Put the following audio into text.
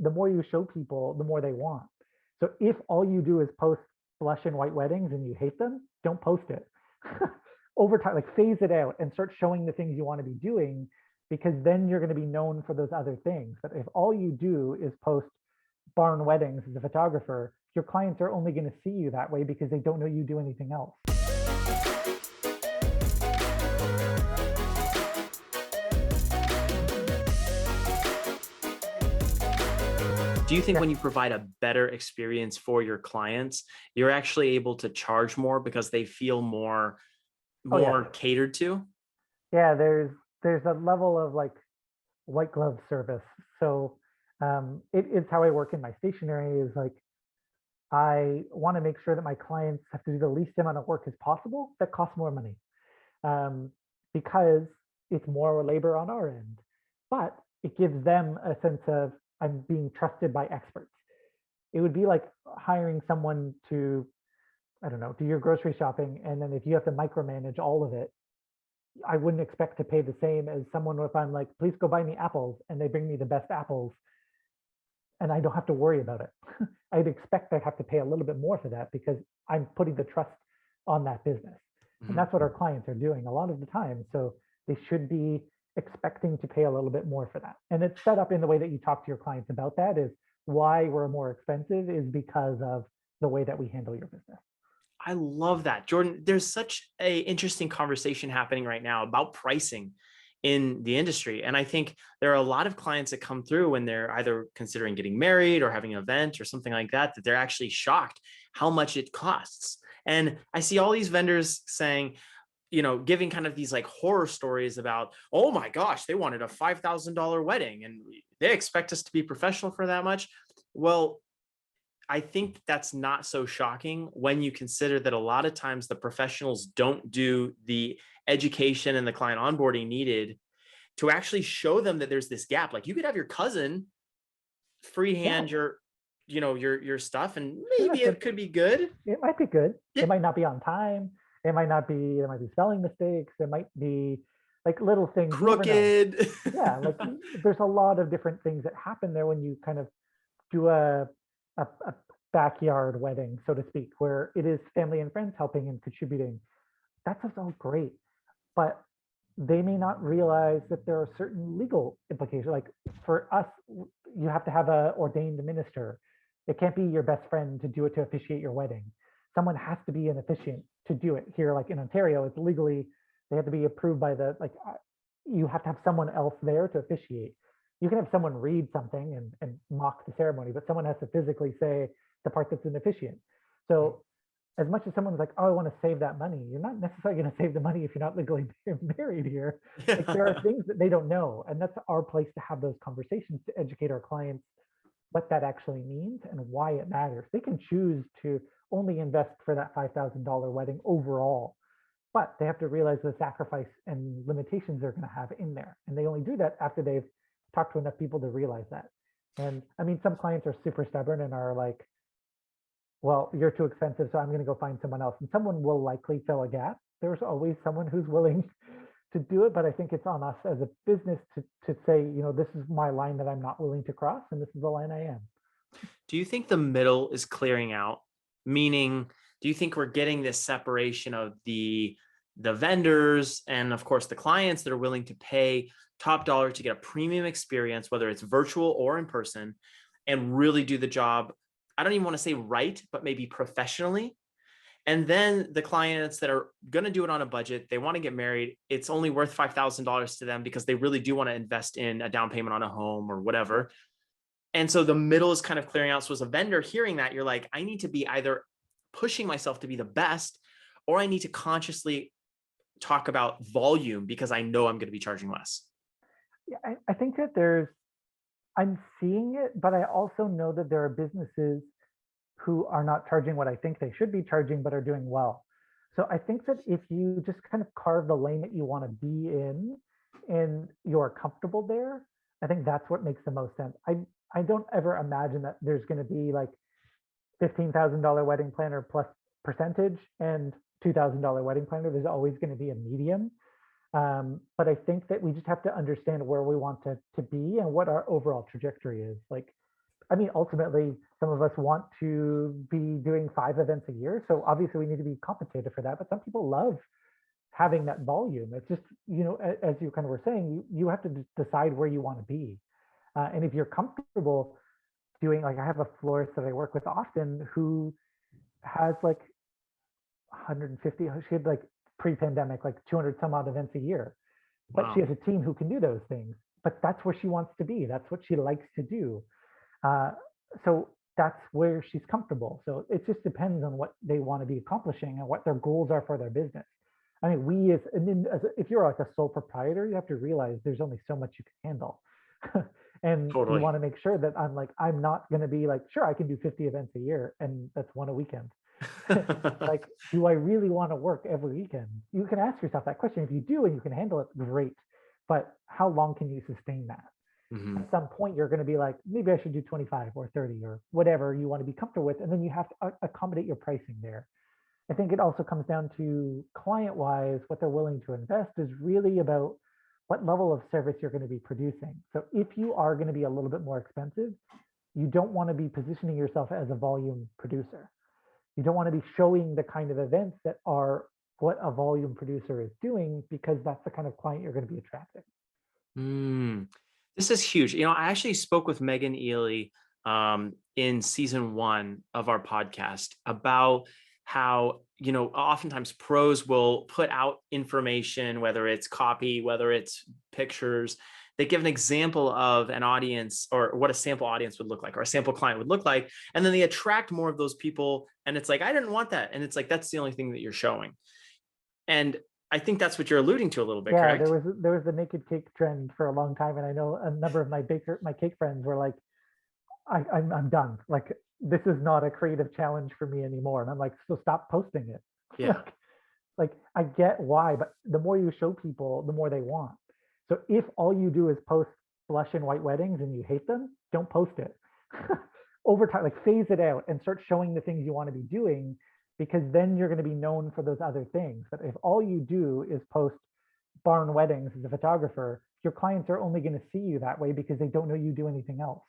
the more you show people, the more they want. So if all you do is post blush and white weddings and you hate them, don't post it. Over time, like phase it out and start showing the things you want to be doing, because then you're going to be known for those other things. But if all you do is post barn weddings as a photographer, your clients are only going to see you that way because they don't know you do anything else. Do you think Yeah. when you provide a better experience for your clients, you're actually able to charge more because they feel more Oh yeah. catered to? Yeah. There's a level of like white glove service. So it's how I work in my stationery is like I want to make sure that my clients have to do the least amount of work as possible that costs more money, um, because it's more labor on our end. But it gives them a sense of I'm being trusted by experts. It would be like hiring someone to, I don't know, do your grocery shopping. And then if you have to micromanage all of it, I wouldn't expect to pay the same as someone if I'm like, please go buy me apples and they bring me the best apples and I don't have to worry about it. I'd expect I have to pay a little bit more for that because I'm putting the trust on that business. And Mhm. that's what our clients are doing a lot of the time. So they should be expecting to pay a little bit more for that. And it's set up in the way that you talk to your clients about that is why we're more expensive is because of the way that we handle your business. I love that. Jordan, there's such a interesting conversation happening right now about pricing in the industry. And I think there are a lot of clients that come through when they're either considering getting married or having an event or something like that, that they're actually shocked how much it costs. And I see all these vendors saying, giving kind of these like horror stories about, oh my gosh, they wanted a $5,000 wedding and they expect us to be professional for that much. Well, I think that's not so shocking when you consider that a lot of times the professionals don't do the education and the client onboarding needed to actually show them that there's this gap. Like you could have your cousin Yeah, freehand your stuff and sure, maybe it could be good. it might be good. Yeah, It might not be on time. It might not be, there might be spelling mistakes. There might be like little things. You never know. crooked. Yeah, like there's a lot of different things that happen there when you kind of do a backyard wedding, so to speak, where it is family and friends helping and contributing. That's all great, but they may not realize that there are certain legal implications. Like for us, you have to have a ordained minister. It can't be your best friend to do it to officiate your wedding. Someone has to be an officiant to do it here. Like in Ontario, it's legally they have to be approved by the like. You have to have someone else there to officiate. You can have someone read something and mock the ceremony, but someone has to physically say the part that's an officiant. So as much as someone's like, oh, I want to save that money, you're not necessarily going to save the money if you're not legally married here. Like there are Yeah. things that they don't know. And that's our place to have those conversations to educate our clients what that actually means and why it matters. They can choose to only invest for that $5,000 wedding overall, but they have to realize the sacrifice and limitations they're going to have in there. And they only do that after they've talked to enough people to realize that. And I mean, some clients are super stubborn and are like, well, you're too expensive, so I'm going to go find someone else. And someone will likely fill a gap. There's always someone who's willing to do it, but I think it's on us as a business to say, this is my line that I'm not willing to cross, and this is the line I am. Do you think the middle is clearing out? Meaning, do you think we're getting this separation of the vendors and of course the clients that are willing to pay top dollar to get a premium experience, whether it's virtual or in person, and really do the job? I don't even want to say right, but maybe professionally. And then the clients that are going to do it on a budget, they want to get married. It's only worth $5,000 to them because they really do want to invest in a down payment on a home or whatever. And so the middle is kind of clearing out. So as a vendor hearing that, you're like, I need to be either pushing myself to be the best, or I need to consciously talk about volume because I know I'm going to be charging less. Yeah, I think that I'm seeing it, but I also know that there are businesses who are not charging what I think they should be charging, but are doing well. So I think that if you just kind of carve the lane that you want to be in and you're comfortable there, I think that's what makes the most sense. I don't ever imagine that there's going to be like $15,000 wedding planner plus percentage and $2,000 wedding planner. There's always going to be a medium. But I think that we just have to understand where we want to be and what our overall trajectory is. Like I mean, ultimately, some of us want to be doing 5 events a year. So obviously we need to be compensated for that. But some people love having that volume. It's just, as you kind of were saying, you have to decide where you want to be. And if you're comfortable doing, like, I have a florist that I work with often who has like 150, she had like pre-pandemic, like 200 some odd events a year, but she Wow. has a team who can do those things. But that's where she wants to be. That's what she likes to do. Uh, so that's where she's comfortable. So it just depends on what they want to be accomplishing and what their goals are for their business. I mean, if you're like a sole proprietor, you have to realize there's only so much you can handle. And you Totally. want to make sure that I'm not going to be like, sure, I can do 50 events a year and that's one a weekend. Like, do I really want to work every weekend? You can ask yourself that question. If you do and you can handle it, great. But how long can you sustain that? Mhm. At some point you're going to be like, maybe I should do 25 or 30 or whatever you want to be comfortable with. And then you have to accommodate your pricing there. I think it also comes down to client wise, what they're willing to invest is really about what level of service you're going to be producing. So if you are going to be a little bit more expensive, you don't want to be positioning yourself as a volume producer. You don't want to be showing the kind of events that are what a volume producer is doing, because that's the kind of client you're going to be attracting. Mm. This is huge. I actually spoke with Megan Ely in season 1 of our podcast about how, oftentimes pros will put out information, whether it's copy, whether it's pictures. They give an example of an audience or what a sample audience would look like or a sample client would look like. And then they attract more of those people. And it's like, I didn't want that. And it's like, that's the only thing that you're showing. And I think that's what you're alluding to a little bit, Yeah, there correct? was there was the naked cake trend for a long time, and I know a number of my cake friends were like, I'm done. Like, this is not a creative challenge for me anymore. And I'm like, so stop posting it. Yeah. Like I get why, but the more you show people, the more they want. So if all you do is post blush and white weddings and you hate them, don't post it. Over time, like, phase it out and start showing the things you want to be doing, because then you're going to be known for those other things. But if all you do is post barn weddings as a photographer, your clients are only going to see you that way because they don't know you do anything else.